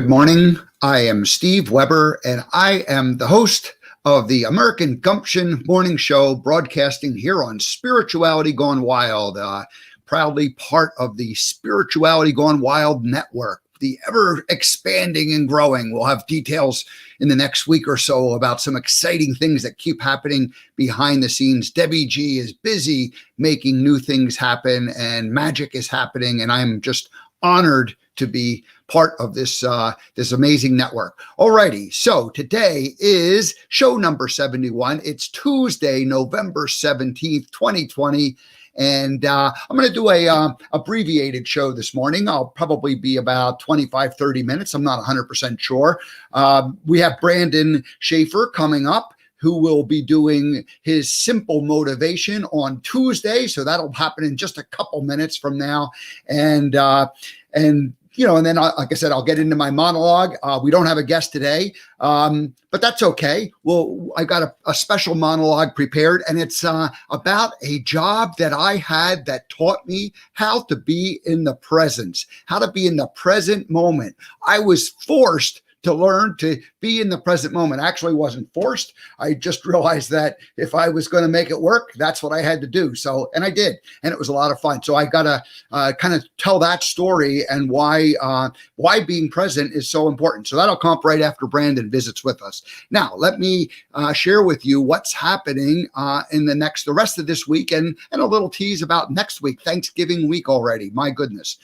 Good morning. I am Steve Weber, and I am the host of the American Gumption morning show, broadcasting here on Spirituality Gone Wild, proudly part of the Spirituality Gone Wild network, the ever expanding and growing. We'll have details in the next week or so about some exciting things that keep happening behind the scenes. Debbie G is busy making new things happen, and magic is happening, and I'm just honored to be part of this this amazing network. Alrighty, so today is show number 71. It's Tuesday, November 17th, 2020. And I'm going to do a abbreviated show this morning. I'll probably be about 25, 30 minutes. I'm not 100% sure. We have Brandon Schaefer coming up, who will be doing his simple motivation on Tuesday. So that'll happen in just a couple minutes from now. And you know, and then, like I said, I'll get into my monologue. We don't have a guest today, but that's okay. Well, I got a special monologue prepared, and it's about a job that I had that taught me how to be in the present, how to be in the present moment. I was forced to learn to be in the present moment. Actually wasn't forced. I just realized that if I was going to make it work, that's what I had to do. So, and I did, and it was a lot of fun. So I got to kind of tell that story and why being present is so important. So that'll come up right after Brandon visits with us. Now, let me share with you what's happening in the rest of this week, and a little tease about next week, Thanksgiving week already. My goodness.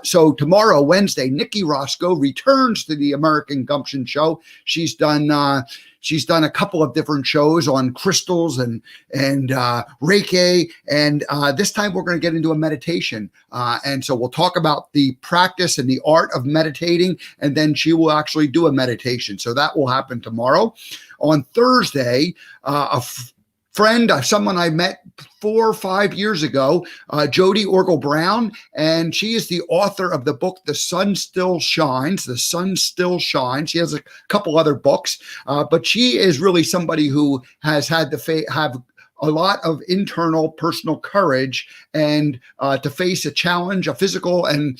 So tomorrow, Wednesday, Nikki Roscoe returns to the American Gumption show. She's done a couple of different shows on crystals and Reiki, and this time we're going to get into a meditation. And so we'll talk about the practice and the art of meditating, and then she will actually do a meditation. So that will happen tomorrow. On Thursday, friend, someone I met 4 or 5 years ago, Jody Orgel Brown, and she is the author of the book, The Sun Still Shines. The Sun Still Shines. She has a couple other books, but she is really somebody who has had to have a lot of internal personal courage and to face a challenge, a physical and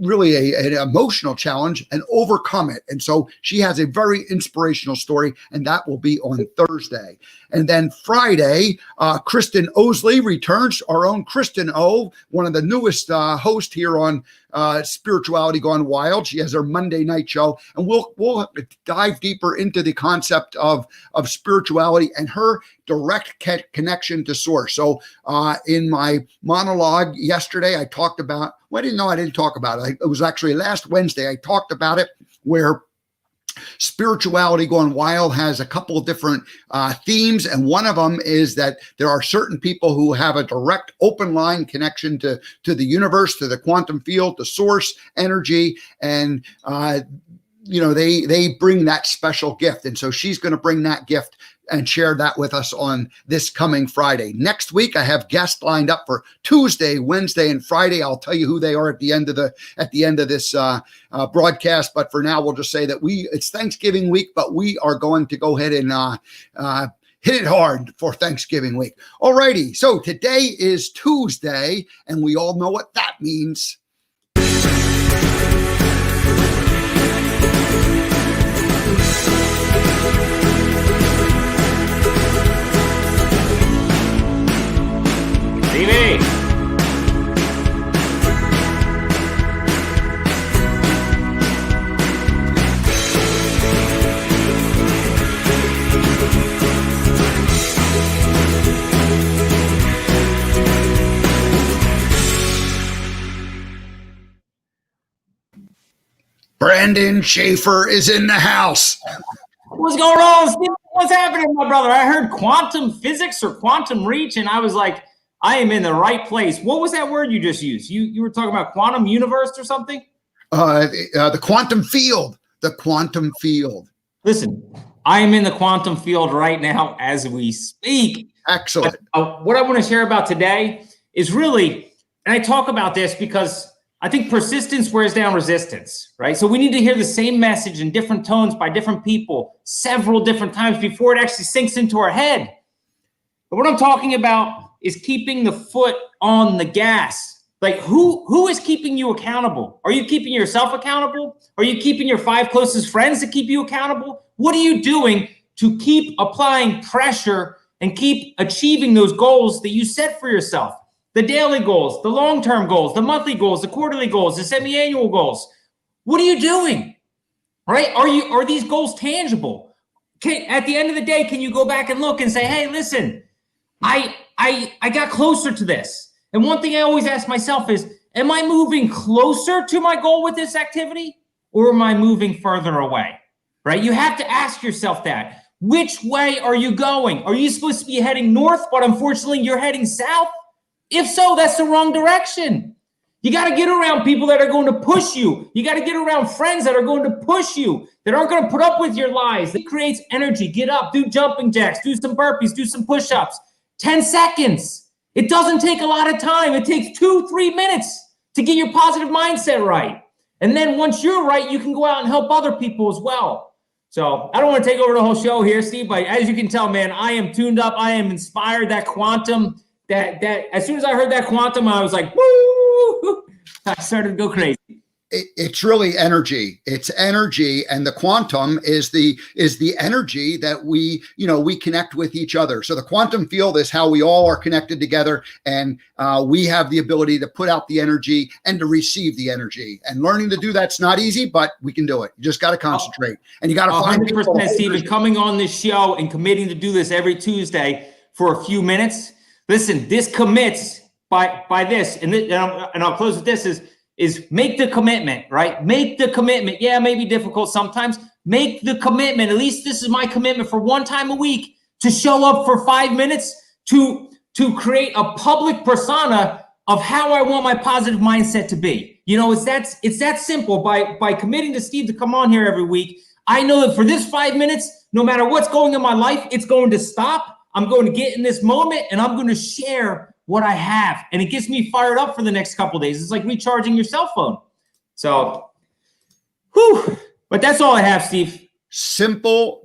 really an emotional challenge, and overcome it. And so she has a very inspirational story, and that will be on Thursday. And then Friday, Kristen Osley returns, our own Kristen O, one of the newest hosts here on Spirituality Gone Wild. She has her Monday night show, and we'll dive deeper into the concept of spirituality and her direct connection to source. So in my monologue yesterday, I talked about, well, I didn't talk about it. It was actually last Wednesday. I talked about it, where Spirituality Gone Wild has a couple of different themes, and one of them is that there are certain people who have a direct open line connection to the universe, to the quantum field, to source energy, and you know, they bring that special gift. And so she's going to bring that gift and share that with us on this coming Friday. Next week, I have guests lined up for Tuesday, Wednesday, and Friday. I'll tell you who they are at the end of this broadcast. But for now, we'll just say that it's Thanksgiving week, but we are going to go ahead and hit it hard for Thanksgiving week. All righty. So today is Tuesday, and we all know what that means. TV. Brandon Schaefer is in the house. What's going on, Steve? What's happening, my brother? I heard quantum physics or quantum reach, and I was like, I am in the right place. What was that word you just used? You were talking about quantum universe or something? The quantum field. The quantum field. Listen, I am in the quantum field right now as we speak. Excellent. What I want to share about today is really, and I talk about this because I think persistence wears down resistance, right? So we need to hear the same message in different tones by different people several different times before it actually sinks into our head. But what I'm talking about is keeping the foot on the gas. Like who is keeping you accountable? Are you keeping yourself accountable? Are you keeping your 5 closest friends to keep you accountable? What are you doing to keep applying pressure and keep achieving those goals that you set for yourself? The daily goals, the long-term goals, the monthly goals, the quarterly goals, the semi-annual goals. What are you doing? Right? Are these goals tangible? At the end of the day, can you go back and look and say, hey, listen, I got closer to this. And one thing I always ask myself is, am I moving closer to my goal with this activity, or am I moving further away? Right? You have to ask yourself that. Which way are you going? Are you supposed to be heading north, but unfortunately you're heading south? If so, that's the wrong direction. You got to get around people that are going to push you. You got to get around friends that are going to push you, that aren't going to put up with your lies. It creates energy. Get up, do jumping jacks, do some burpees, do some push-ups. 10 seconds. It doesn't take a lot of time. It takes 2-3 minutes to get your positive mindset right. And then once you're right, you can go out and help other people as well. So I don't want to take over the whole show here, Steve, but as you can tell, man, I am tuned up. I am inspired. That quantum, that as soon as I heard that quantum, I was like, woo! I started to go crazy. It's really energy. It's energy, and the quantum is the energy that we connect with each other. So the quantum field is how we all are connected together, and we have the ability to put out the energy and to receive the energy. And learning to do that's not easy, but we can do it. You just got to concentrate, and you got to find 100%, Stephen. Coming on this show and committing to do this every Tuesday for a few minutes. Listen, this commits by this, and I'll close with this is make the commitment, right? Make the commitment. Yeah, it may be difficult sometimes. Make the commitment. At least this is my commitment for one time a week to show up for 5 minutes to create a public persona of how I want my positive mindset to be. It's that simple. By committing to Steve to come on here every week, I know that for this 5 minutes, no matter what's going in my life, it's going to stop. I'm going to get in this moment and I'm going to share what I have. And it gets me fired up for the next couple of days. It's like recharging your cell phone. So, but that's all I have, Steve. Simple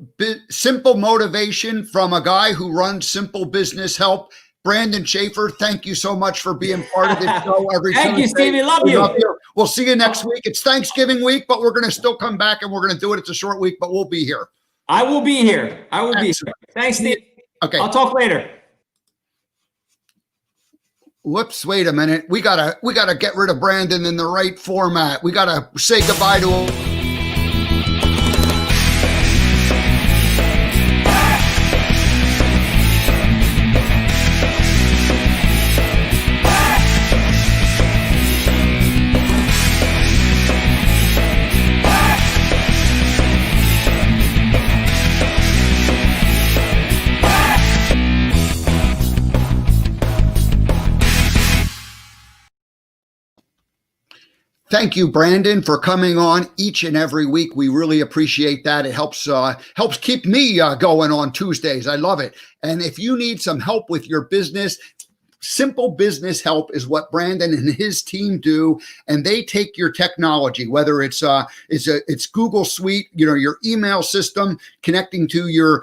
motivation from a guy who runs Simple Business Help. Brandon Schaefer, thank you so much for being part of this show every Thank you, Stevie. Love you. We'll see you next week. It's Thanksgiving week, but we're going to still come back and we're going to do it. It's a short week, but we'll be here. I will be here. Be here. Thanks, Steve. Okay. I'll talk later. Whoops, wait a minute. We gotta get rid of Brandon in the right format. We gotta say goodbye to him. Thank you, Brandon, for coming on each and every week. We really appreciate that. It helps keep me going on Tuesdays. I love it. And if you need some help with your business, Simple Business Help is what Brandon and his team do, and they take your technology, whether it's Google Suite, your email system, connecting to your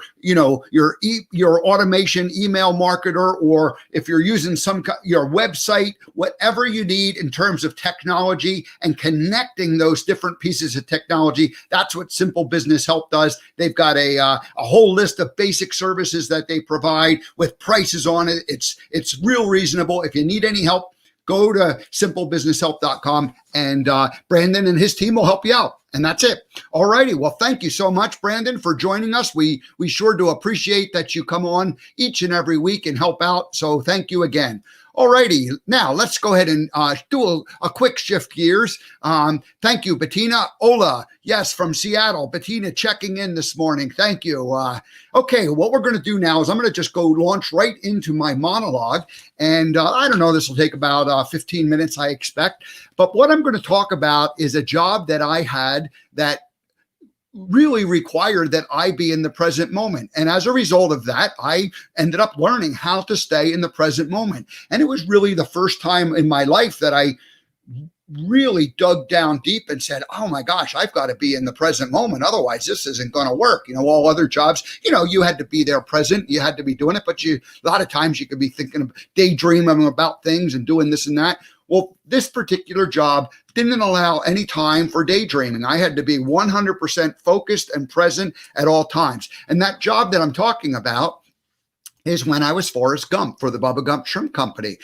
automation email marketer, or if you're using your website, whatever you need in terms of technology and connecting those different pieces of technology. That's what Simple Business Help does. They've got a whole list of basic services that they provide with prices on it. It's real reasonable. If you need any help, go to simplebusinesshelp.com and Brandon and his team will help you out. And that's it. All righty. Well, thank you so much, Brandon, for joining us. We sure do appreciate that you come on each and every week and help out. So thank you again. All righty. Now let's go ahead and do a quick shift gears. Thank you, Bettina. Ola, yes, from Seattle. Bettina checking in this morning. Thank you. Okay, what we're going to do now is I'm going to just go launch right into my monologue. And I don't know, this will take about 15 minutes, I expect. But what I'm going to talk about is a job that I had that really required that I be in the present moment. And as a result of that, I ended up learning how to stay in the present moment. And it was really the first time in my life that I really dug down deep and said, oh my gosh, I've got to be in the present moment. Otherwise, this isn't going to work. All other jobs, you had to be there present. You had to be doing it. But a lot of times you could be thinking of daydreaming about things and doing this and that. Well, this particular job didn't allow any time for daydreaming. I had to be 100% focused and present at all times. And that job that I'm talking about is when I was Forrest Gump for the Bubba Gump Shrimp Company.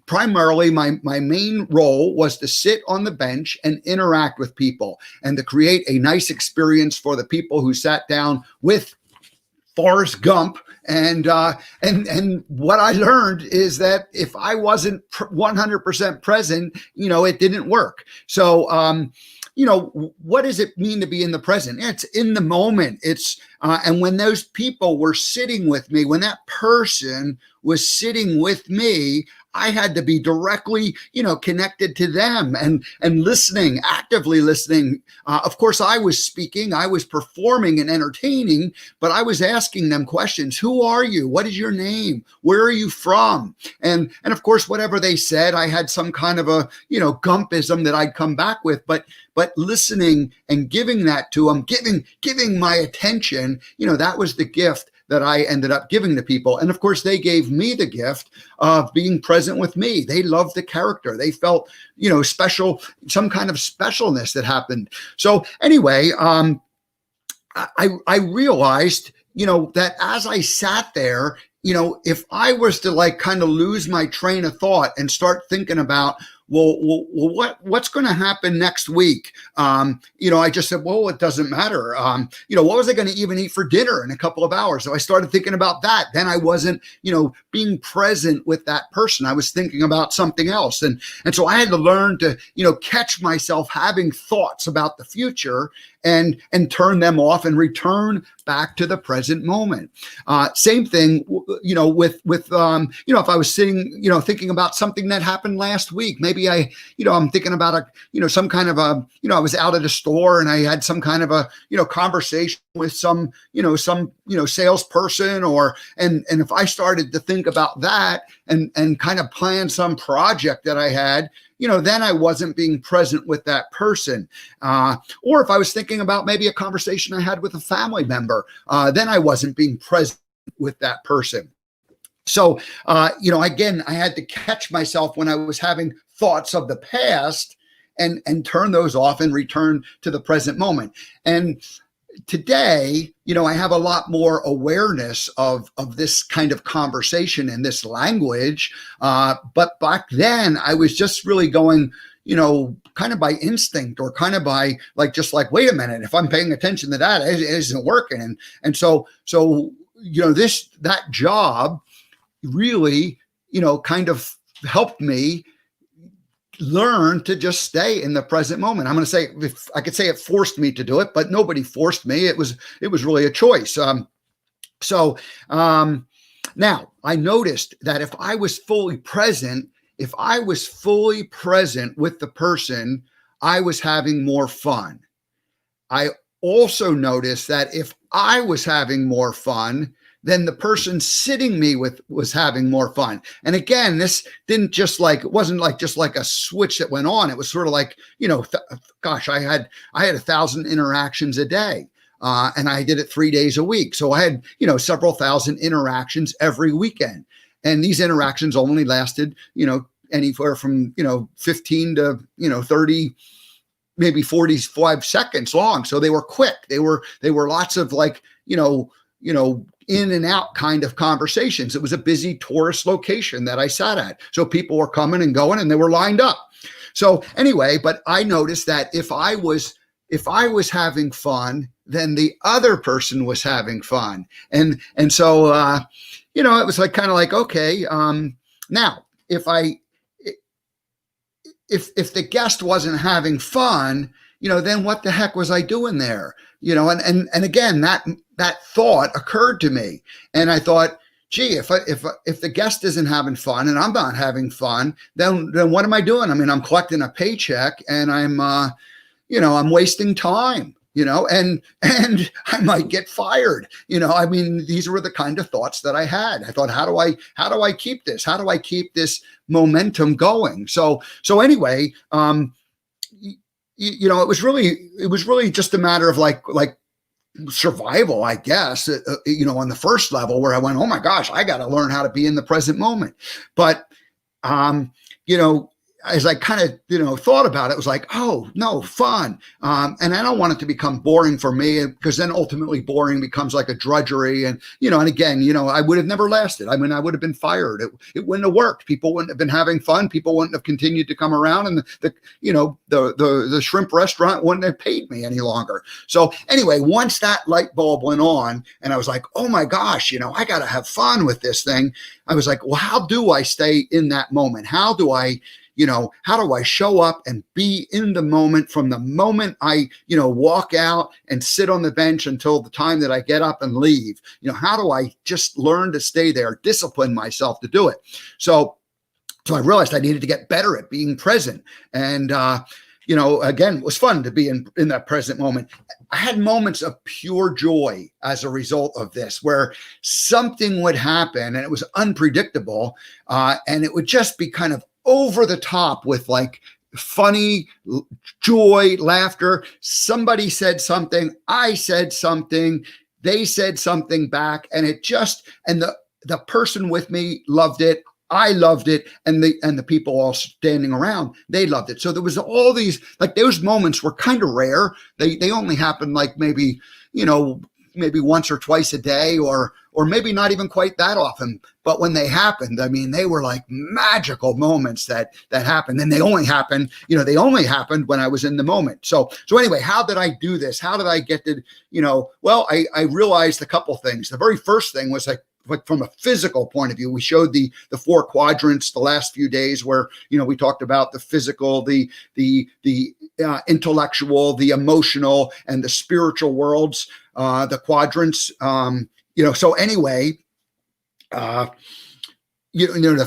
Primarily, my main role was to sit on the bench and interact with people and to create a nice experience for the people who sat down with Forrest Gump. And what I learned is that if I wasn't 100% present, it didn't work. So, what does it mean to be in the present? It's in the moment. And when those people were sitting with me, when that person was sitting with me, I had to be directly, connected to them and listening, actively listening. Of course, I was speaking, I was performing and entertaining, but I was asking them questions. Who are you? What is your name? Where are you from? And of course, whatever they said, I had some kind of a, Gumpism that I'd come back with, but listening and giving that to them, giving my attention, that was the gift that I ended up giving to people. And of course, they gave me the gift of being present with me. They loved the character. They felt, special, some kind of specialness that happened. So anyway, I realized, that as I sat there, if I was to kind of lose my train of thought and start thinking about, what's going to happen next week? I just said, well, it doesn't matter. What was I going to even eat for dinner in a couple of hours? So I started thinking about that. Then I wasn't, being present with that person. I was thinking about something else. And so I had to learn to, catch myself having thoughts about the future and turn them off and return back to the present moment. Same thing, with if I was sitting, thinking about something that happened last week, maybe I'm thinking about some kind of I was out at a store and I had some kind of a, conversation with some salesperson and if I started to think about that and kind of plan some project that I had, then I wasn't being present with that person. Or if I was thinking about maybe a conversation I had with a family member, then I wasn't being present with that person. So, again, I had to catch myself when I was having thoughts of the past and turn those off and return to the present moment. And today, I have a lot more awareness of this kind of conversation and this language. But back then I was just really going, kind of by instinct or kind of by wait a minute, if I'm paying attention to that, it isn't working. And so, that job really, kind of helped me learn to just stay in the present moment. I'm going to say, if I could say it forced me to do it, but nobody forced me. It was really a choice. Now I noticed that if I was fully present with the person, I was having more fun. I also noticed that if I was having more fun, then the person sitting me with was having more fun. And again, this didn't just it wasn't just like a switch that went on. It was sort of like, I had 1,000 interactions a day. And I did it 3 days a week. So I had, several thousand interactions every weekend. And these interactions only lasted, anywhere from, 15 to, 30, maybe 45 seconds long. So they were quick. They were lots of in and out kind of conversations. It was a busy tourist location that I sat at. So people were coming and going and they were lined up. So anyway, but I noticed that if I was having fun, then the other person was having fun. And so, it was okay. Now if the guest wasn't having fun, then what the heck was I doing there? And again, that thought occurred to me, and I thought, gee, if the guest isn't having fun and I'm not having fun, then what am I doing? I mean, I'm collecting a paycheck and I'm wasting time, and I might get fired. I mean, these were the kind of thoughts that I had. I thought, how do I keep this? How do I keep this momentum going? So anyway, it was really just a matter of like survival, I guess, on the first level where I went, oh my gosh, I got to learn how to be in the present moment. But, as I kind of, thought about it, was like, oh, no, fun. And I don't want it to become boring for me, because then ultimately boring becomes like a drudgery. And, and again, I would have never lasted. I mean, I would have been fired. It wouldn't have worked. People wouldn't have been having fun. People wouldn't have continued to come around, and the shrimp restaurant wouldn't have paid me any longer. So anyway, once that light bulb went on and I was like, oh my gosh, I got to have fun with this thing. I was like, well, how do I stay in that moment? How do I show up and be in the moment from the moment I, walk out and sit on the bench until the time that I get up and leave? How do I just learn to stay there, discipline myself to do it? So I realized I needed to get better at being present. And, again, it was fun to be in that present moment. I had moments of pure joy as a result of this, where something would happen and it was unpredictable. And it would just be kind of over the top with like funny joy, laughter. Somebody said something, I said something, they said something back, and the person with me loved it. I loved it, and the people all standing around, they loved it. So there was all these, like, those moments were kind of rare. They only happened like maybe once or twice a day, or maybe not even quite that often. But when they happened, I mean, they were like magical moments that happened. And they only happened when I was in the moment. So anyway, how did I do this? How did I get to, well, I realized a couple things. The very first thing was like from a physical point of view, we showed the 4 quadrants the last few days, where, we talked about the physical, the intellectual, the emotional, and the spiritual worlds, the quadrants. So anyway, the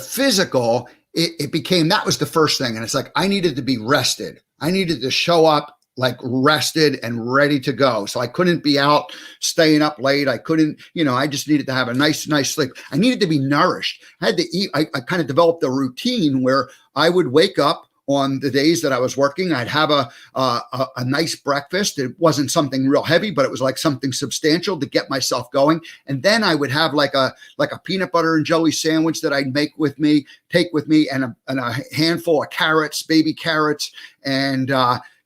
physical, it became, that was the first thing. And it's like, I needed to be rested. I needed to show up like rested and ready to go. So I couldn't be out staying up late. I couldn't, I just needed to have a nice sleep. I needed to be nourished. I had to eat. I kind of developed a routine where I would wake up on the days that I was working. I'd have a nice breakfast. It wasn't something real heavy, but it was like something substantial to get myself going. And then I would have like a peanut butter and jelly sandwich that I'd take with me, and a handful of carrots, baby carrots, and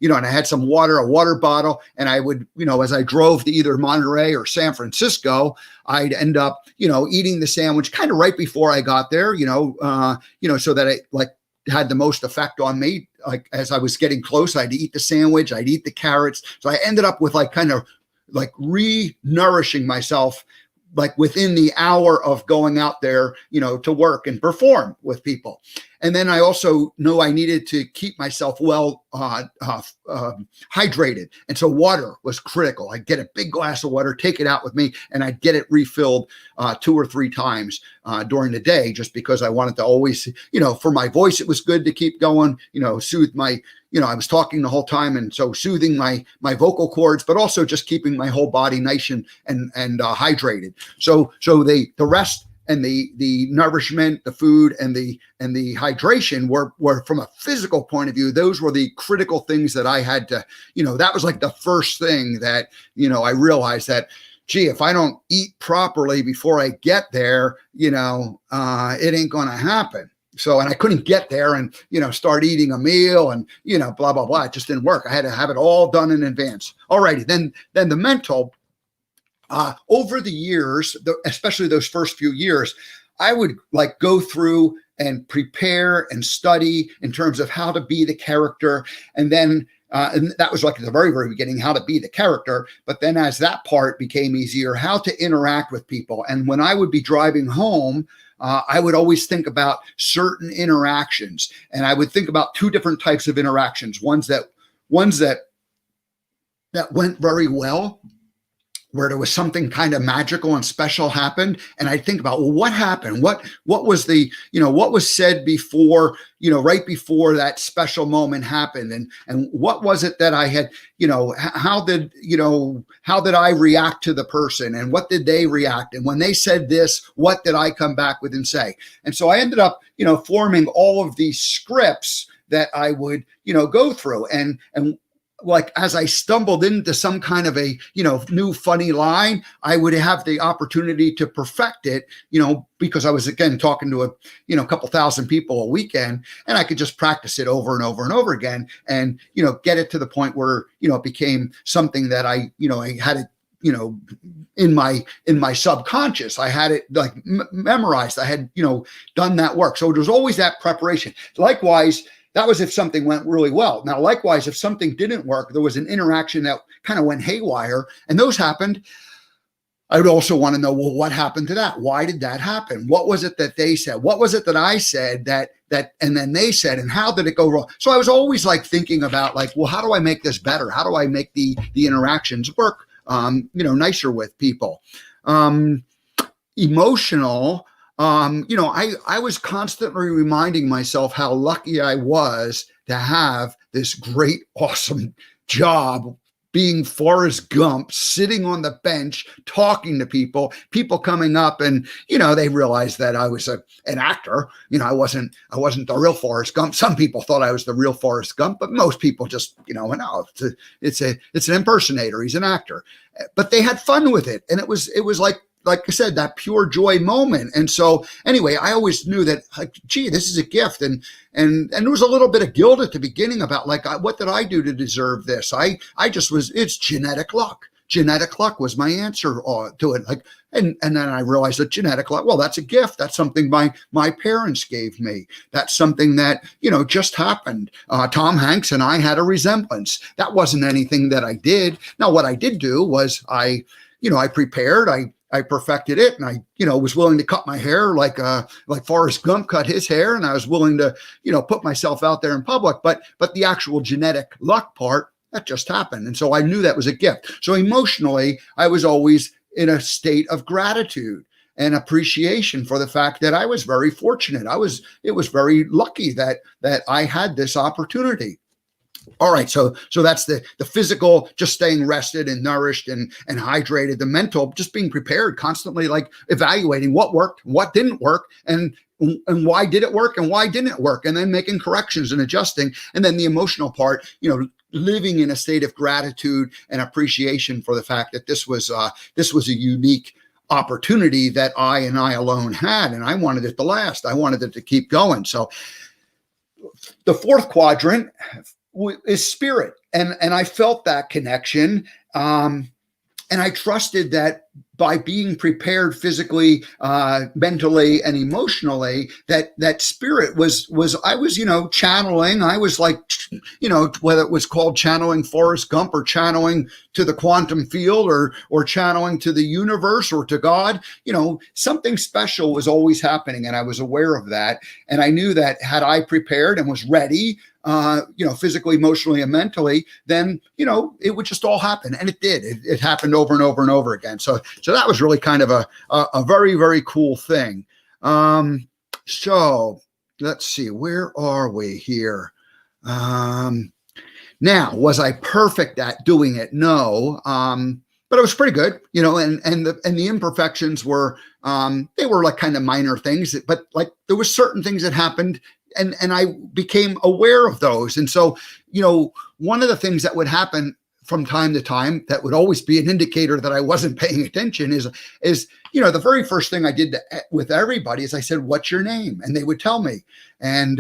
and I had some water, a water bottle, and I would, as I drove to either Monterey or San Francisco, I'd end up, eating the sandwich kind of right before I got there, so that it like had the most effect on me. Like as I was getting close, I'd eat the sandwich, I'd eat the carrots. So I ended up with like kind of like re-nourishing myself, like within the hour of going out there, to work and perform with people. And then I also know I needed to keep myself well hydrated. And so water was critical. I'd get a big glass of water, take it out with me, and I'd get it refilled 2 or 3 times during the day, just because I wanted to always, for my voice, it was good to keep going, soothe my, I was talking the whole time. And so soothing my vocal cords, but also just keeping my whole body nice and hydrated. So the rest and the nourishment, the food, and the hydration were from a physical point of view. Those were the critical things that I had to, that was like the first thing that, I realized that, gee, if I don't eat properly before I get there, it ain't going to happen. So, and I couldn't get there and, start eating a meal and, blah, blah, blah. It just didn't work. I had to have it all done in advance. All righty. Then the mental, over the years, especially those first few years, I would like go through and prepare and study in terms of how to be the character. And then, and that was like at the very, very beginning, how to be the character. But then as that part became easier, how to interact with people. And when I would be driving home, I would always think about certain interactions, and I would think about 2 different types of interactions. Ones that went very well, where there was something kind of magical and special happened. And I think about, well, what happened? What was the, what was said before, right before that special moment happened? And what was it that I had, how did I react to the person, and what did they react? And when they said this, what did I come back with and say? And so I ended up, forming all of these scripts that I would, go through. And like as I stumbled into some kind of a, new funny line, I would have the opportunity to perfect it, because I was again talking to a couple thousand people a weekend, and I could just practice it over and over and over again, and get it to the point where it became something that I had it in my subconscious. I had it like memorized. I had done that work. So there's always that preparation. Likewise, that was if something went really well. Now, likewise, if something didn't work, there was an interaction that kind of went haywire, and those happened. I would also want to know, well, what happened to that? Why did that happen? What was it that they said? What was it that I said that and then they said, and how did it go wrong? So I was always like thinking about like, well, how do I make this better? How do I make the interactions work, nicer with people? Emotional. I was constantly reminding myself how lucky I was to have this great, awesome job being Forrest Gump, sitting on the bench, talking to people coming up, and, they realized that I was an actor. I wasn't the real Forrest Gump. Some people thought I was the real Forrest Gump, but most people just, no, it's an impersonator. He's an actor. But they had fun with it. And it was like I said, that pure joy moment. And so anyway, I always knew that, like, gee, this is a gift. And there was a little bit of guilt at the beginning about like, what did I do to deserve this? I just it's genetic luck. Genetic luck was my answer to it. Like, and then I realized that genetic luck, well, that's a gift. That's something my parents gave me. That's something that, just happened. Tom Hanks and I had a resemblance. That wasn't anything that I did. Now, what I did do was I prepared, I perfected it, and I, was willing to cut my hair like Forrest Gump cut his hair, and I was willing to, put myself out there in public. But the actual genetic luck part, that just happened, and so I knew that was a gift. So emotionally, I was always in a state of gratitude and appreciation for the fact that I was very fortunate. It was very lucky that I had this opportunity. All right, so that's the physical, just staying rested and nourished and hydrated. The mental, just being prepared, constantly like evaluating what worked, what didn't work, and why did it work and why didn't it work, and then making corrections and adjusting. And then the emotional part, living in a state of gratitude and appreciation for the fact that this was a unique opportunity that I alone had, and I wanted it to last. I wanted it to keep going. So the fourth quadrant is spirit. And I felt that connection. And I trusted that by being prepared physically, mentally, and emotionally, that spirit was I was, channeling. I was like, whether it was called channeling Forrest Gump or channeling to the quantum field or channeling to the universe or to God, something special was always happening. And I was aware of that. And I knew that had I prepared and was ready, physically, emotionally, and mentally, then, it would just all happen. And it did. It happened over and over and over again. So that was really kind of a very, very cool thing. So let's see, where are we here? Now, was I perfect at doing it? No. But it was pretty good, and the imperfections were, they were like kind of minor things, but like there was certain things that happened, and I became aware of those. And so, one of the things that would happen from time to time that would always be an indicator that I wasn't paying attention is the very first thing I did with everybody is I said, "What's your name?" And they would tell me. And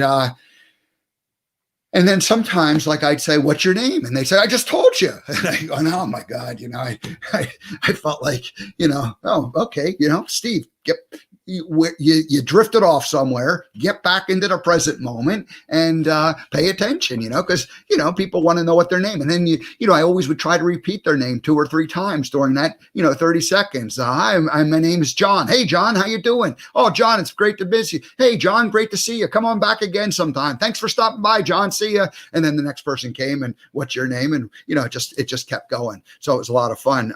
then sometimes, like, I'd say, "What's your name?" And they say, "I just told you." And I go, "Oh my God," I felt like, oh, okay, Steve, you drifted off somewhere, get back into the present moment and pay attention, because, people want to know what their name. And then, I always would try to repeat their name 2 or 3 times during that, 30 seconds. Hi, my name is John. Hey, John, how you doing? Oh, John, it's great to visit you. Hey, John, great to see you. Come on back again sometime. Thanks for stopping by, John. See ya. And then the next person came and what's your name? And, it just kept going. So it was a lot of fun.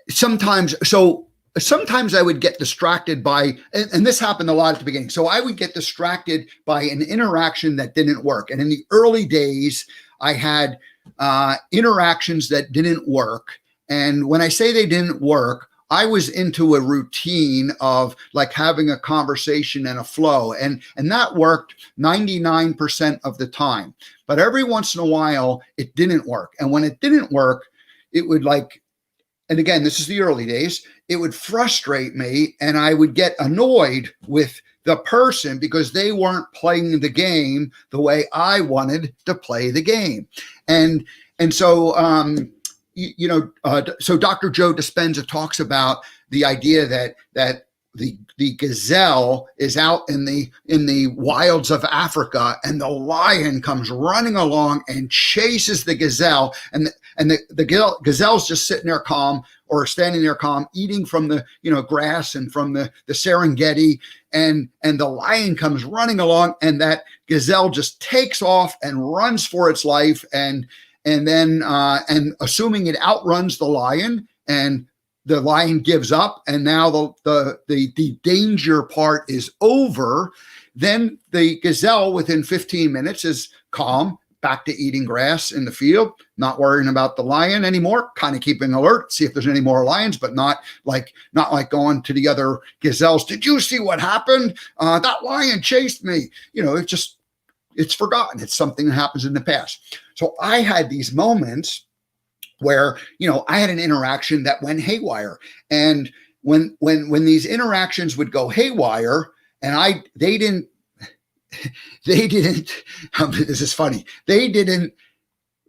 Sometimes I would get distracted by, and this happened a lot at the beginning. So I would get distracted by an interaction that didn't work. And in the early days, I had interactions that didn't work. And when I say they didn't work, I was into a routine of like having a conversation and a flow, and that worked 99% of the time. But every once in a while, it didn't work. And when it didn't work, it would like, and again, this is the early days, it would frustrate me, and I would get annoyed with the person because they weren't playing the game the way I wanted to play the game. And so, so Dr. Joe Dispenza talks about the idea that the gazelle is out in the wilds of Africa, and the lion comes running along and chases the gazelle, and the gazelle's just sitting there calm, or standing there calm, eating from the grass and from the Serengeti, and the lion comes running along, and that gazelle just takes off and runs for its life, and then assuming it outruns the lion, and the lion gives up, and now the danger part is over, then the gazelle within 15 minutes is calm, back to eating grass in the field, not worrying about the lion anymore, kind of keeping alert, see if there's any more lions, but not like going to the other gazelles. Did you see what happened? That lion chased me. It's forgotten. It's something that happens in the past. So I had these moments where, I had an interaction that went haywire. And when these interactions would go haywire, and they didn't, this is funny, they didn't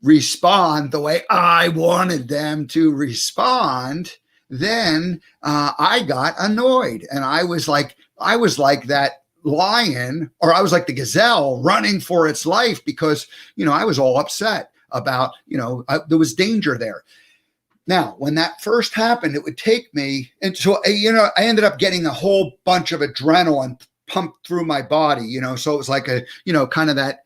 respond the way I wanted them to respond, then I got annoyed. And I was like that lion, or I was like the gazelle running for its life, because, I was all upset about, there was danger there. Now, when that first happened, it would take me, and so, I ended up getting a whole bunch of adrenaline pumped through my body, so it was like a, kind of that,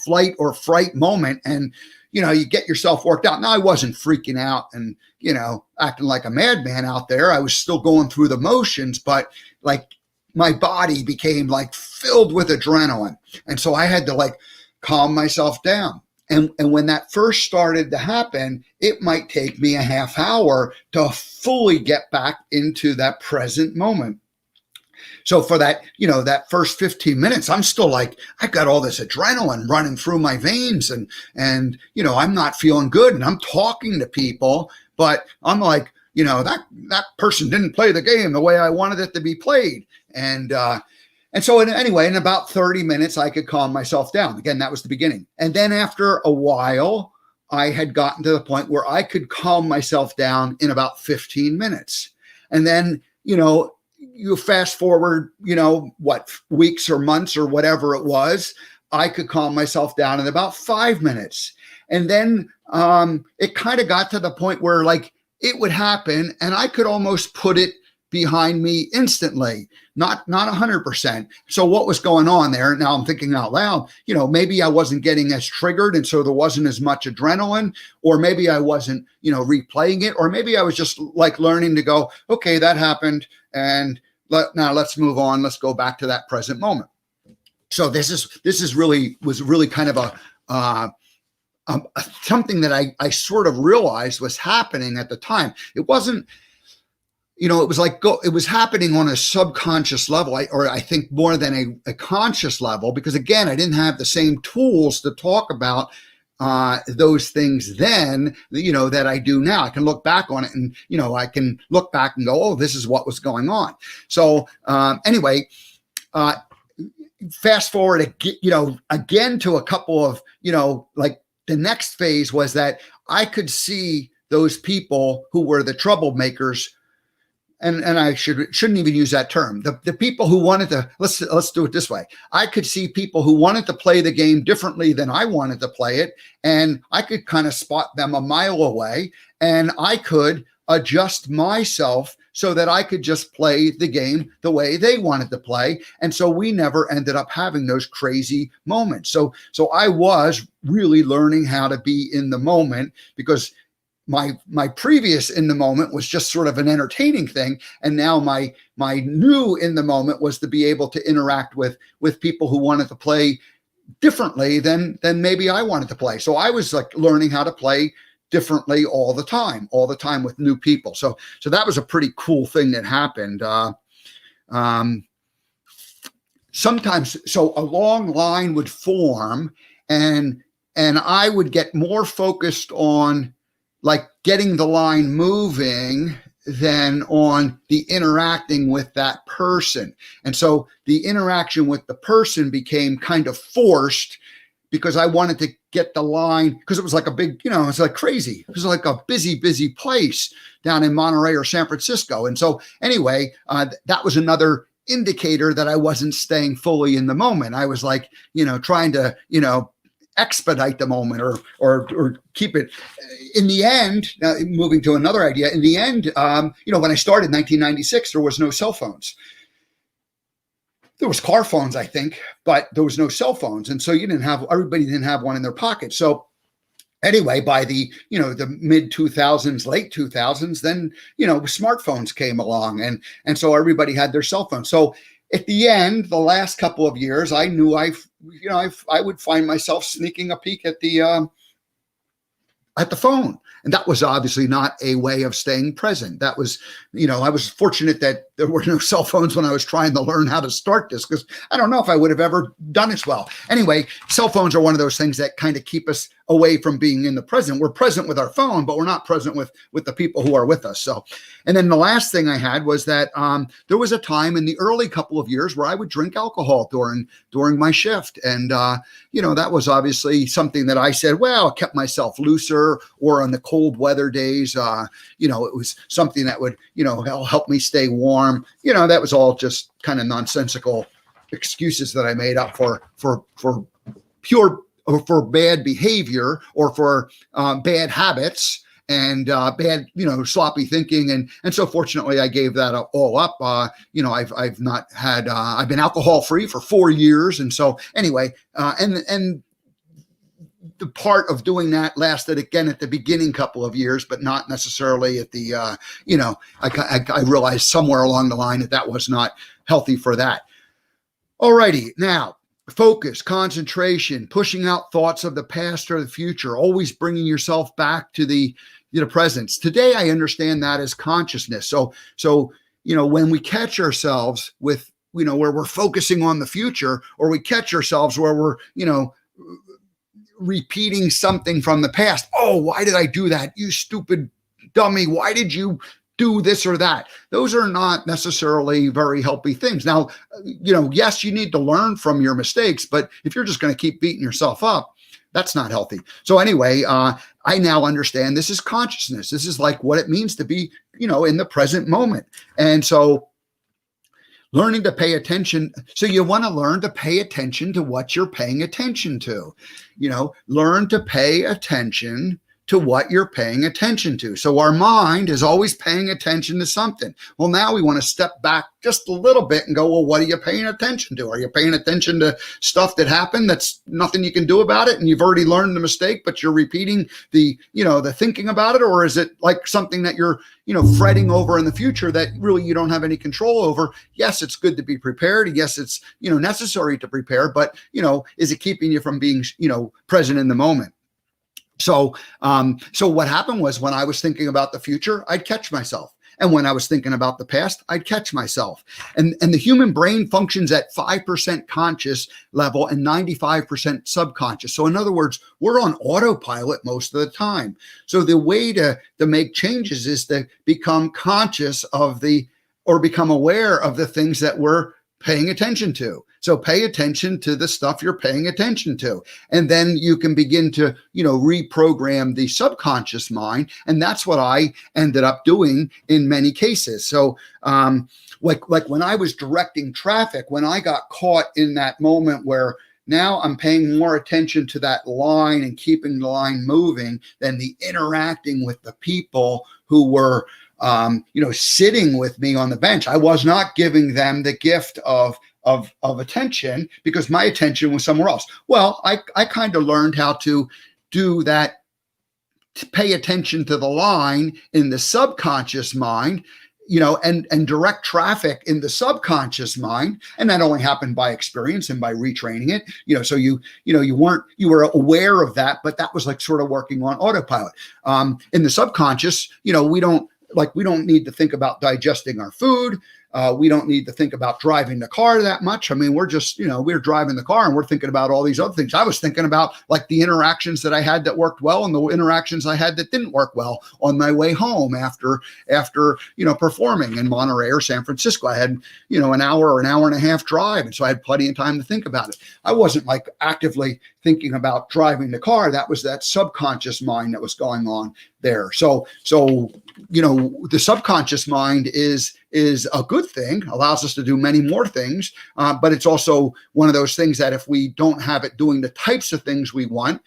flight or fright moment. And, you get yourself worked out. Now, I wasn't freaking out and, acting like a madman out there. I was still going through the motions, but like my body became like filled with adrenaline. And so I had to like calm myself down. And when that first started to happen, it might take me a half hour to fully get back into that present moment. So for that, that first 15 minutes, I'm still like, I've got all this adrenaline running through my veins, and I'm not feeling good, and I'm talking to people, but I'm like, that person didn't play the game the way I wanted it to be played. And so anyway, in about 30 minutes, I could calm myself down. Again, that was the beginning. And then after a while, I had gotten to the point where I could calm myself down in about 15 minutes. And then, you fast forward, weeks or months or whatever it was, I could calm myself down in about 5 minutes. And then it kind of got to the point where like it would happen, and I could almost put it behind me instantly, not 100%. So what was going on there? Now I'm thinking out loud, maybe I wasn't getting as triggered, and so there wasn't as much adrenaline, or maybe I wasn't, replaying it, or maybe I was just like learning to go, okay, that happened, and now let's move on. Let's go back to that present moment. So this was really kind of something that I sort of realized was happening at the time. It wasn't, it was happening on a subconscious level, or I think more than a conscious level, because again, I didn't have the same tools to talk about those things then, that I do now. I can look back on it, and, I can look back and go, oh, this is what was going on. So anyway, fast forward, again to a couple of, like the next phase was that I could see those people who were the troublemakers. And I shouldn't even use that term. The people who wanted to, let's do it this way. I could see people who wanted to play the game differently than I wanted to play it, and I could kind of spot them a mile away, and I could adjust myself so that I could just play the game the way they wanted to play. And so we never ended up having those crazy moments. So I was really learning how to be in the moment, because my previous in the moment was just sort of an entertaining thing, and now my new in the moment was to be able to interact with people who wanted to play differently than maybe I wanted to play. So I was like learning how to play differently all the time with new people. So that was a pretty cool thing that happened. Sometimes, so a long line would form, and I would get more focused on like getting the line moving than on the interacting with that person. And so the interaction with the person became kind of forced because I wanted to get the line, because it was like a big, you know, it's like crazy. It was like a busy place down in Monterey or San Francisco. And so anyway, that was another indicator that I wasn't staying fully in the moment. I was like, you know, trying to, you know, expedite the moment or keep it. In the end, moving to another idea, in the end, you know, when I started in 1996, there was no cell phones. There was car phones, I think, but there was no cell phones. And so everybody didn't have one in their pocket. So anyway, by the, you know, the mid 2000s, late 2000s, then, you know, smartphones came along, and so everybody had their cell phone. So at the end, the last couple of years, I knew I would find myself sneaking a peek at the phone. And that was obviously not a way of staying present. That was, you know, I was fortunate that there were no cell phones when I was trying to learn how to start this, because I don't know if I would have ever done as well. Anyway, cell phones are one of those things that kind of keep us away from being in the present. We're present with our phone, but we're not present with the people who are with us. So, and then the last thing I had was that there was a time in the early couple of years where I would drink alcohol during my shift. And, you know, that was obviously something that I said, well, it kept myself looser, or on the cold weather days, you know, it was something that would, you know, help me stay warm. You know, that was all just kind of nonsensical excuses that I made up for pure, or for bad behavior, or for bad habits and bad, you know, sloppy thinking. And so fortunately I gave that all up. You know, I've not had, I've been alcohol free for 4 years. And so anyway, and the part of doing that lasted again at the beginning couple of years, but not necessarily at the, you know, I realized somewhere along the line that was not healthy for that. Alrighty, now, focus, concentration, pushing out thoughts of the past or the future, always bringing yourself back to the present. Today, I understand that as consciousness. So, you know, when we catch ourselves with, you know, where we're focusing on the future, or we catch ourselves where we're, you know, repeating something from the past. Oh, why did I do that? You stupid dummy. Why did you do this or that? Those are not necessarily very healthy things. Now, you know, yes, you need to learn from your mistakes, but if you're just going to keep beating yourself up, that's not healthy. So anyway, I now understand this is consciousness. This is like what it means to be, you know, in the present moment. And so learning to pay attention. So you want to learn to pay attention to what you're paying attention to. You know, learn to pay attention to what you're paying attention to. So our mind is always paying attention to something. Well, now we want to step back just a little bit and go, well, what are you paying attention to? Are you paying attention to stuff that happened that's nothing you can do about it, and you've already learned the mistake, but you're repeating the, you know, the thinking about it? Or is it like something that you're, you know, fretting over in the future that really you don't have any control over? Yes, it's good to be prepared. Yes, it's, you know, necessary to prepare, but, you know, is it keeping you from being, you know, present in the moment? So what happened was, when I was thinking about the future, I'd catch myself. And when I was thinking about the past, I'd catch myself. And the human brain functions at 5% conscious level and 95% subconscious. So in other words, we're on autopilot most of the time. So the way to make changes is to become conscious of or become aware of the things that we're paying attention to. So pay attention to the stuff you're paying attention to. And then you can begin to, you know, reprogram the subconscious mind. And that's what I ended up doing in many cases. So like when I was directing traffic, when I got caught in that moment where now I'm paying more attention to that line and keeping the line moving than the interacting with the people who were, you know, sitting with me on the bench. I was not giving them the gift of attention, because my attention was somewhere else. Well, I kind of learned how to do that, to pay attention to the line in the subconscious mind, and direct traffic in the subconscious mind. And that only happened by experience and by retraining it. So you were aware of that, but that was like sort of working on autopilot. In the subconscious, we don't need to think about digesting our food. We don't need to think about driving the car that much. I mean, we're just, we're driving the car and we're thinking about all these other things. I was thinking about like the interactions that I had that worked well and the interactions I had that didn't work well on my way home after performing in Monterey or San Francisco. I had, an hour or an hour and a half drive. And so I had plenty of time to think about it. I wasn't like actively thinking about driving the car. That was that subconscious mind that was going on there. So the subconscious mind is a good thing, allows us to do many more things, but it's also one of those things that if we don't have it doing the types of things we want,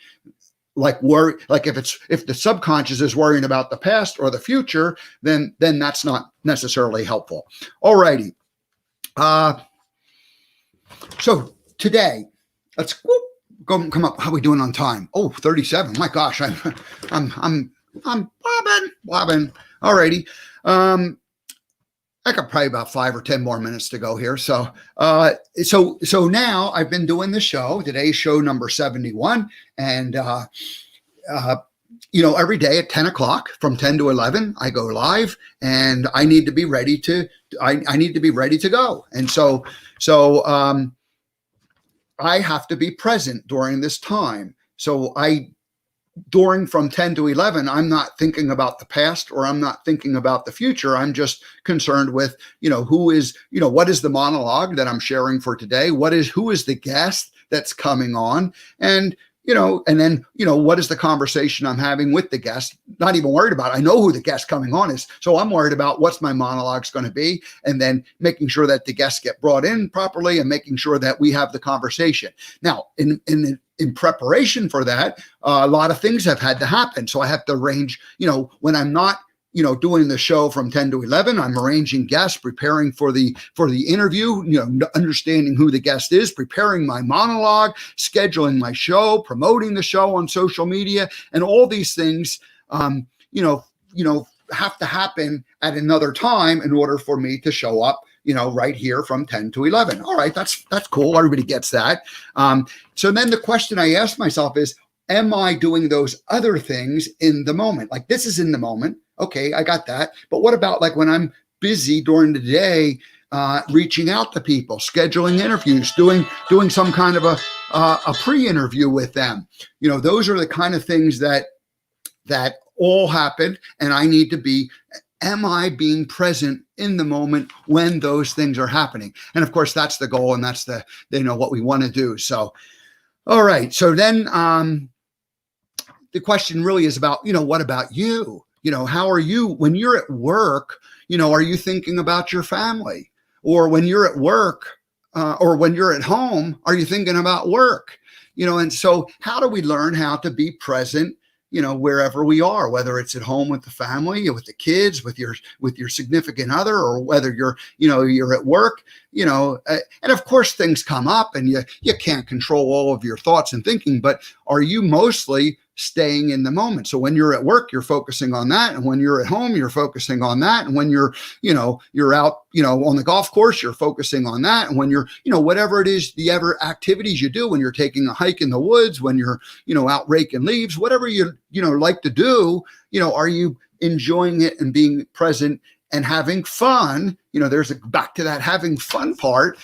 like worry, like if the subconscious is worrying about the past or the future, then that's not necessarily helpful. All righty. So today, let's go come up. How are we doing on time? Oh, 37. My gosh, I'm bobbing. All righty. I got probably about 5 or 10 more minutes to go here. So now I've been doing the show. Today's show number 71, and every day at 10 o'clock from 10 to 11, I go live, and I need to be ready to. I need to be ready to go, and so I have to be present during this time. So from 10 to 11, I'm not thinking about the past or I'm not thinking about the future. I'm just concerned with, what is the monologue that I'm sharing for today? Who is the guest that's coming on? And, and then, what is the conversation I'm having with the guest? Not even worried about it. I know who the guest coming on is. So I'm worried about what's my monologue's going to be, and then making sure that the guests get brought in properly and making sure that we have the conversation. Now, in preparation for that, a lot of things have had to happen. So I have to arrange, when I'm not, doing the show from 10 to 11, I'm arranging guests, preparing for the interview, understanding who the guest is, preparing my monologue, scheduling my show, promoting the show on social media, and all these things, have to happen at another time in order for me to show up, right here from 10 to 11. All right, that's cool. Everybody gets that. So then the question I ask myself is, am I doing those other things in the moment? Like, this is in the moment. Okay, I got that. But what about like when I'm busy during the day, reaching out to people, scheduling interviews, doing some kind of a pre-interview with them? Those are the kind of things that all happen, and I need to be. Am I being present in the moment when those things are happening? And of course, that's the goal, and that's what we want to do. So, all right. So then the question really is about, what about you? How are you when you're at work? Are you thinking about your family? Or when you're at work or when you're at home, are you thinking about work? And so how do we learn how to be present wherever we are, whether it's at home with the family, with the kids, with your significant other, or whether you're at work, and of course things come up and you can't control all of your thoughts and thinking, but are you mostly staying in the moment? So when you're at work, you're focusing on that. And when you're at home, you're focusing on that. And when you're out, on the golf course, you're focusing on that. And when you're, whatever it is, the ever activities you do, when you're taking a hike in the woods, when you're, out raking leaves, whatever you like to do, are you enjoying it and being present and having fun? There's back to that having fun part,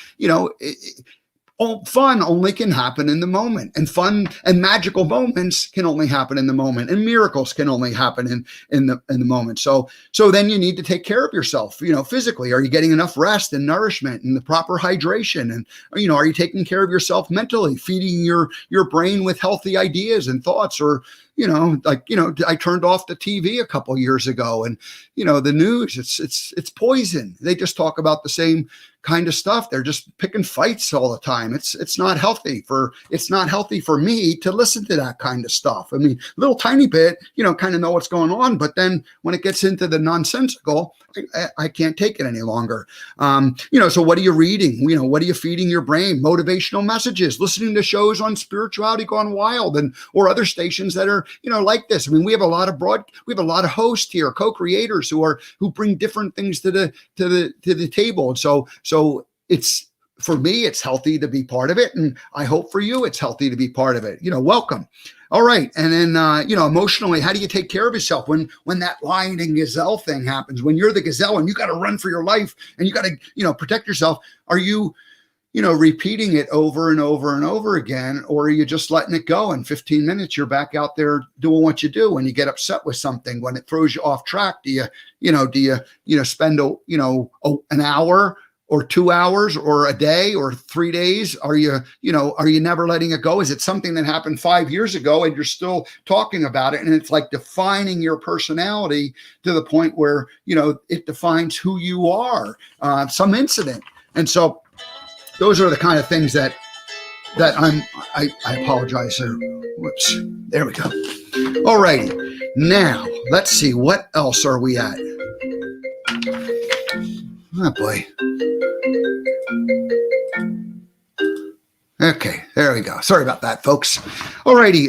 fun only can happen in the moment, and fun and magical moments can only happen in the moment, and miracles can only happen in the moment. So then you need to take care of yourself, physically. Are you getting enough rest and nourishment and the proper hydration? And, are you taking care of yourself mentally, feeding your brain with healthy ideas and thoughts? Or, I turned off the TV a couple of years ago, and, the news, it's poison. They just talk about the same kind of stuff. They're just picking fights all the time. It's not healthy for me to listen to that kind of stuff. I mean, a little tiny bit, kind of know what's going on, but then when it gets into the nonsensical, I can't take it any longer. So what are you reading? What are you feeding your brain? Motivational messages, listening to shows on Spirituality Gone Wild or other stations that are, like this. I mean, we have a lot of hosts here, co-creators who bring different things to the table. And so it's, for me, it's healthy to be part of it. And I hope for you, it's healthy to be part of it. Welcome. All right. And then, emotionally, how do you take care of yourself when that lion and gazelle thing happens, when you're the gazelle and you got to run for your life and you got to, protect yourself? Are you, repeating it over and over and over again, or are you just letting it go? In 15 minutes, you're back out there doing what you do. When you get upset with something, when it throws you off track, do you spend, an hour or 2 hours or a day or 3 days? Are you never letting it go? Is it something that happened 5 years ago and you're still talking about it? And it's like defining your personality to the point where, it defines who you are, some incident. And so those are the kind of things that I apologize, sir. Whoops. There we go. All righty. Now, let's see. What else are we at? Oh, boy. Okay, there we go. Sorry about that, folks. All righty.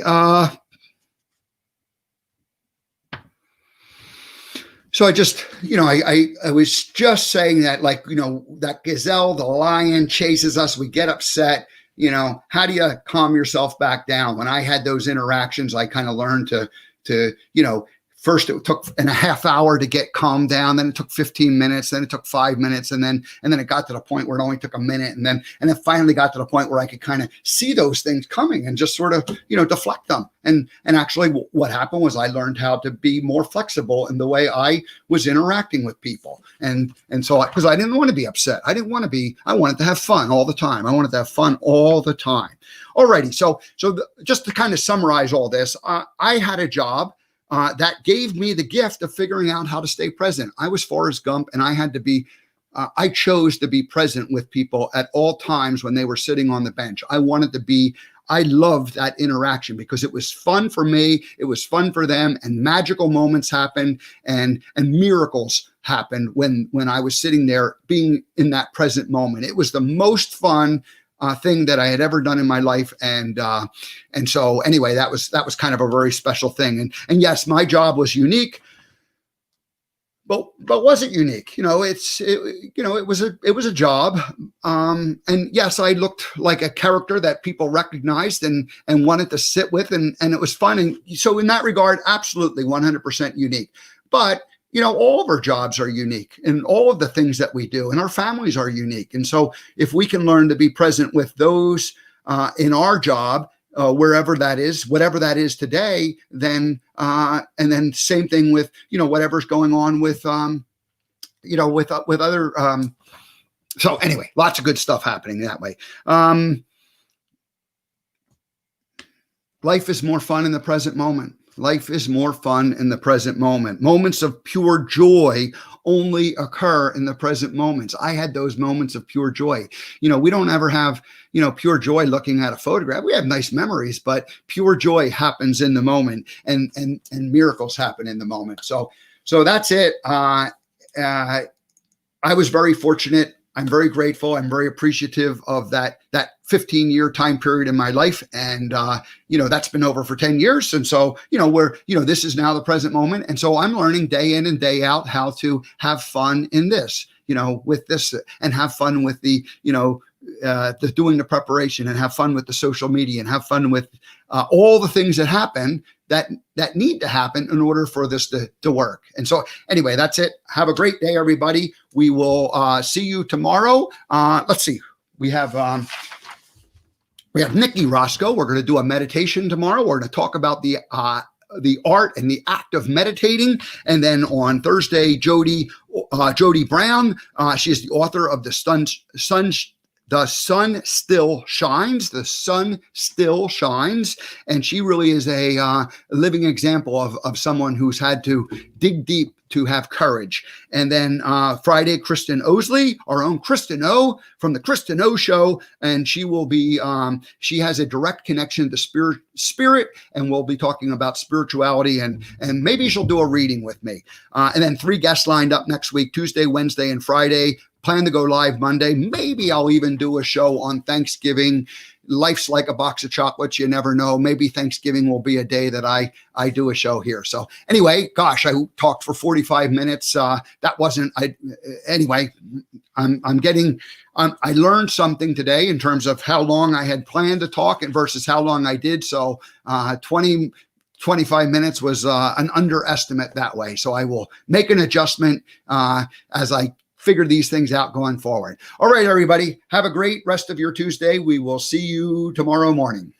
So I just, I was just saying that, that gazelle, the lion chases us. We get upset. How do you calm yourself back down? When I had those interactions, I kind of learned to, first it took a half hour to get calmed down. Then it took 15 minutes. Then it took 5 minutes. And then it got to the point where it only took a minute. And then finally got to the point where I could kind of see those things coming and just sort of, deflect them. And actually what happened was I learned how to be more flexible in the way I was interacting with people. And so, because I didn't want to be upset. I wanted to have fun all the time. Alrighty. So just to kind of summarize all this, I had a job that gave me the gift of figuring out how to stay present. I was Forrest Gump, and I chose to be present with people at all times when they were sitting on the bench. I loved that interaction because it was fun for me. It was fun for them, and magical moments happened and miracles happened when I was sitting there being in that present moment. It was the most fun thing that I had ever done in my life. And so anyway, that was kind of a very special thing. And yes, my job was unique, but was it unique? It was a job. And yes, I looked like a character that people recognized and wanted to sit with, and it was fun. And so in that regard, absolutely 100% unique. But all of our jobs are unique, and all of the things that we do, and our families are unique. And so if we can learn to be present with those in our job, wherever that is, whatever that is today, then and then same thing with whatever's going on with with other. So anyway, lots of good stuff happening that way. Life is more fun in the present moment. Life is more fun in the present moment. Moments of pure joy only occur in the present moments. I had those moments of pure joy. We don't ever have, pure joy looking at a photograph. We have nice memories, but pure joy happens in the moment, and miracles happen in the moment. So that's it. I was very fortunate. I'm very grateful. I'm very appreciative of that 15-year time period in my life. And, that's been over for 10 years. And so, this is now the present moment. And so I'm learning day in and day out how to have fun in this, with this, and have fun with the doing the preparation, and have fun with the social media, and have fun with all the things that happen that need to happen in order for this to work. And so anyway, that's it. Have a great day, everybody. We will see you tomorrow. Let's see. We have Nikki Roscoe. We're going to do a meditation tomorrow. We're going to talk about the art and the act of meditating. And then on Thursday, Jody Brown. She is the author of The Sun Still Shines. The Sun Still Shines. And she really is a living example of someone who's had to dig deep to have courage. And then Friday, Kristen Osley, our own Kristen O from the Kristen O Show. And she will be, she has a direct connection to spirit, and we'll be talking about spirituality, and maybe she'll do a reading with me. And then 3 guests lined up next week, Tuesday, Wednesday, and Friday. Plan to go live Monday. Maybe I'll even do a show on Thanksgiving life's like a box of chocolates. You never know. Maybe Thanksgiving will be a day that I do a show here. So anyway, gosh, I talked for 45 minutes. Anyway, I learned something today in terms of how long I had planned to talk and versus how long I did. So 25 minutes was an underestimate that way. So I will make an adjustment as I figure these things out going forward. All right, everybody, have a great rest of your Tuesday. We will see you tomorrow morning.